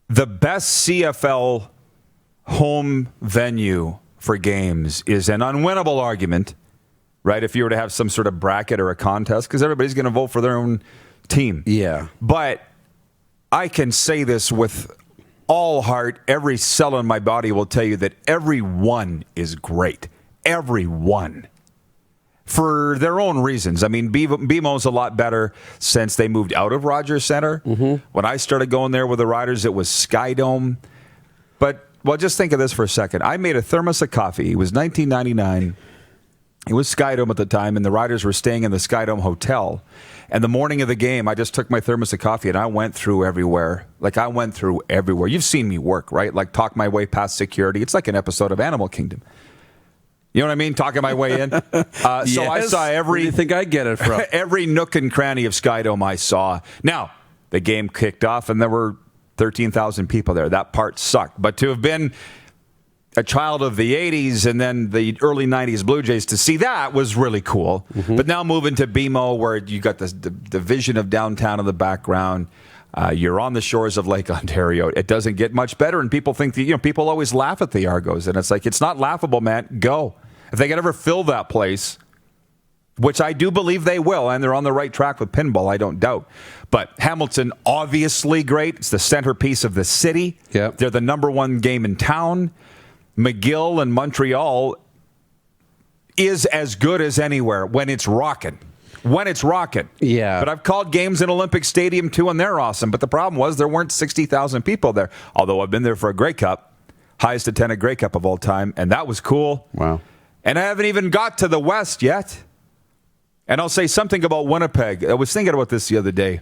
The best CFL home venue for games is an unwinnable argument, right? If you were to have some sort of bracket or a contest, because everybody's going to vote for their own team. Yeah. But I can say this with all heart. Every cell in my body will tell you that every one is great. Every one. For their own reasons. I mean, BMO's a lot better since they moved out of Rogers Centre. Mm-hmm. When I started going there with the Riders, it was Sky Dome. But, well, just think of this for a second. I made a thermos of coffee. It was $19.99. It was Sky Dome at the time, and the Riders were staying in the Sky Dome Hotel. And the morning of the game, I just took my thermos of coffee, and I went through everywhere. I went through everywhere. You've seen me work, right? Talk my way past security. It's like an episode of Animal Kingdom. You know what I mean? Talking my way in. Yes. So I saw every... Where do you think I get it from? Every nook and cranny of Sky Dome I saw. Now, the game kicked off, and there were 13,000 people there. That part sucked. But to have been a child of the 80s and then the early 90s Blue Jays, to see that was really cool. Mm-hmm. But now moving to BMO, where you got the vision of downtown in the background. You're on the shores of Lake Ontario. It doesn't get much better, and people think that, people always laugh at the Argos, and it's like, it's not laughable, man. Go. If they could ever fill that place, which I do believe they will, and they're on the right track with pinball, I don't doubt. But Hamilton, obviously great. It's the centerpiece of the city. Yep. They're the number one game in town. McGill and Montreal is as good as anywhere when it's rocking. When it's rocking. Yeah. But I've called games in Olympic Stadium too, and they're awesome. But the problem was there weren't 60,000 people there. Although I've been there for a Grey Cup, highest attended Grey Cup of all time, and that was cool. Wow. And I haven't even got to the West yet. And I'll say something about Winnipeg. I was thinking about this the other day,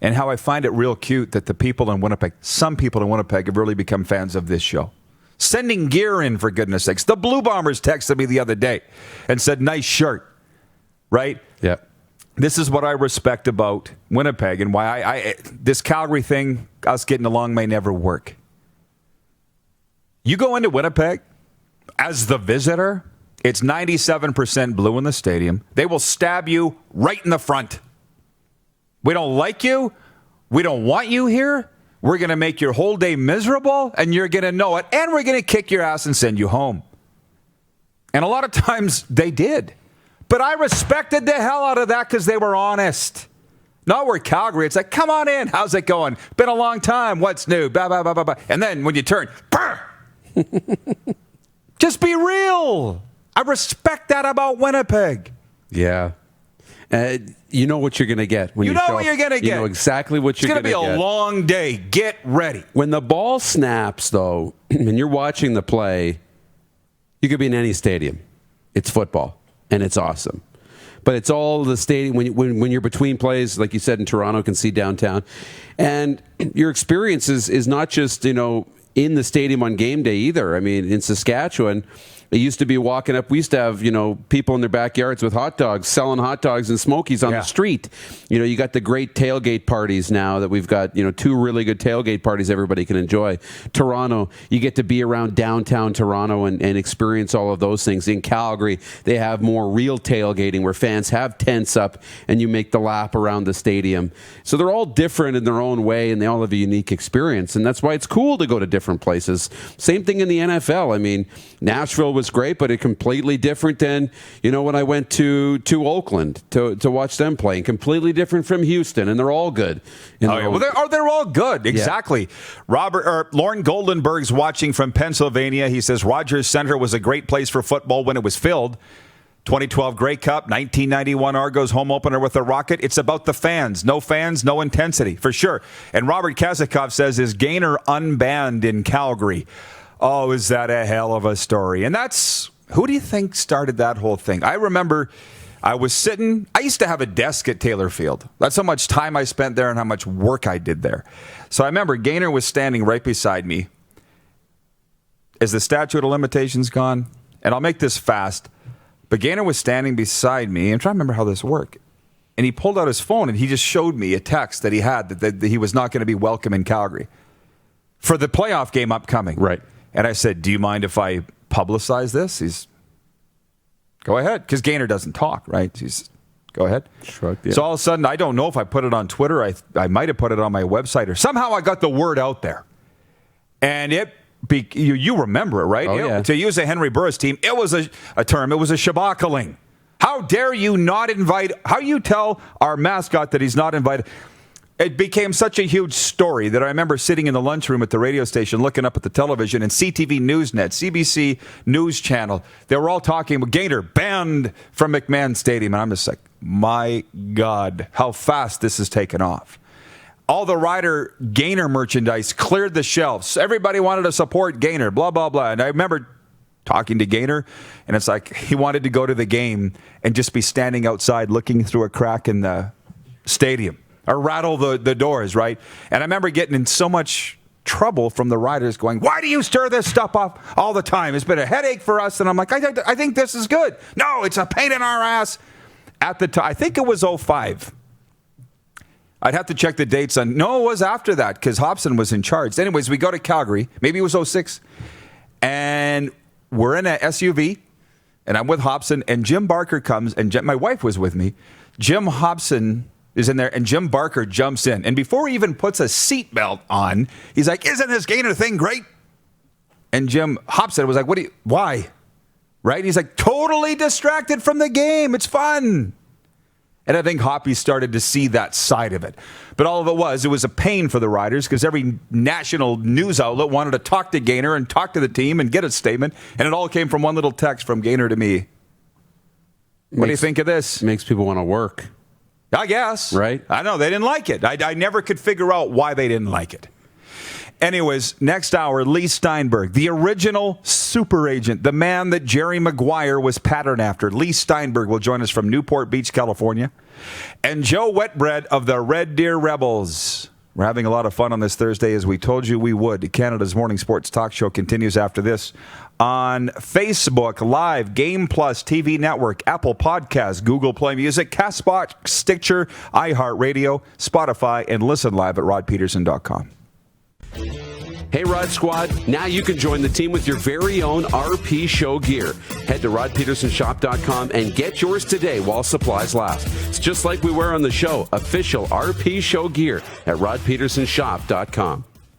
and how I find it real cute that the people in Winnipeg, some people in Winnipeg, have really become fans of this show. Sending gear in, for goodness sakes. The Blue Bombers texted me the other day and said, nice shirt. Right? Yeah. This is what I respect about Winnipeg, and why I this Calgary thing, us getting along, may never work. You go into Winnipeg as the visitor, it's 97% blue in the stadium. They will stab you right in the front. We don't like you. We don't want you here. We're going to make your whole day miserable, and you're going to know it, and we're going to kick your ass and send you home. And a lot of times they did. But I respected the hell out of that because they were honest. Not where Calgary, it's like, come on in. How's it going? Been a long time. What's new? Blah, blah, blah, blah, blah. And then when you turn, just be real. I respect that about Winnipeg. Yeah. You know what you're going to get. When you know what you're going to get. You know exactly what you're going to get. It's going to be a long day. Get ready. When the ball snaps, though, and you're watching the play, you could be in any stadium. It's football. And it's awesome. But it's all the stadium, when you're between plays, like you said, in Toronto, can see downtown. And your experience is not just, in the stadium on game day either. I mean, in Saskatchewan, it used to be walking up. We used to have, people in their backyards with hot dogs, selling hot dogs and Smokies on the street. You got the great tailgate parties now that we've got, 2 really good tailgate parties everybody can enjoy. Toronto, you get to be around downtown Toronto and experience all of those things. In Calgary, they have more real tailgating where fans have tents up and you make the lap around the stadium. So they're all different in their own way, and they all have a unique experience. And that's why it's cool to go to different places. Same thing in the NFL. I mean, Nashville was great, but it completely different than, when I went to Oakland to watch them play. Completely different from Houston, and they're all good. They're all good. Exactly. Yeah. Lauren Goldenberg's watching from Pennsylvania. He says Rogers Centre was a great place for football when it was filled. 2012 Grey Cup, 1991 Argos home opener with a Rocket. It's about the fans. No fans, no intensity, for sure. And Robert Kazakov says, is Gaynor unbanned in Calgary? Oh, is that a hell of a story? And who do you think started that whole thing? I remember I used to have a desk at Taylor Field. That's how much time I spent there and how much work I did there. So I remember Gaynor was standing right beside me. Is the statute of limitations gone? And I'll make this fast. But Gaynor was standing beside me. I'm trying to remember how this worked. And he pulled out his phone and he just showed me a text that he had that he was not going to be welcome in Calgary for the playoff game upcoming. Right. And I said, do you mind if I publicize this? Go ahead. Because Gaynor doesn't talk, right? Go ahead. Shrugged, yeah. So all of a sudden, I don't know if I put it on Twitter. I might have put it on my website, or somehow I got the word out there. And you remember it, right? Oh, yeah. To use a Henry Burris team, it was a term. It was a shabakaling. How dare you not invite? How you tell our mascot that he's not invited? It became such a huge story that I remember sitting in the lunchroom at the radio station, looking up at the television, and CTV Newsnet, CBC News Channel, they were all talking about Gaynor banned from McMahon Stadium. And I'm just like, my God, how fast this has taken off. All the Rider Gaynor merchandise cleared the shelves. Everybody wanted to support Gaynor, blah, blah, blah. And I remember talking to Gaynor, and it's like he wanted to go to the game and just be standing outside looking through a crack in the stadium or rattle the doors, right? And I remember getting in so much trouble from the Riders going, why do you stir this stuff up all the time? It's been a headache for us. And I'm like, I think this is good. No, it's a pain in our ass. At the time, I think it was 05. I'd have to check the dates on. No, it was after that because Hobson was in charge. Anyways, we go to Calgary. Maybe it was 06. And we're in a SUV, and I'm with Hobson, and Jim Barker comes, and my wife was with me. Jim Hobson is in there, and Jim Barker jumps in. And before he even puts a seatbelt on, he's like, isn't this Gaynor thing great? And Jim Hobson was like, why? Right? He's like, totally distracted from the game. It's fun. And I think Hoppy started to see that side of it. But all of it was a pain for the Riders because every national news outlet wanted to talk to Gaynor and talk to the team and get a statement. And it all came from one little text from Gaynor to me. What do you think of this? Makes people want to work. I guess. Right? I know. They didn't like it. I never could figure out why they didn't like it. Anyways, next hour, Leigh Steinberg, the original super agent, the man that Jerry Maguire was patterned after. Leigh Steinberg will join us from Newport Beach, California. And Joe Wetbread of the Red Deer Rebels. We're having a lot of fun on this Thursday, as we told you we would. Canada's morning sports talk show continues after this on Facebook Live, Game Plus TV Network, Apple Podcasts, Google Play Music, Castbox, Stitcher, iHeartRadio, Spotify, and listen live at rodpeterson.com. Hey, Rod Squad, now you can join the team with your very own RP Show gear. Head to rodpetersonshop.com and get yours today while supplies last. It's just like we wear on the show, official RP Show gear at rodpetersonshop.com.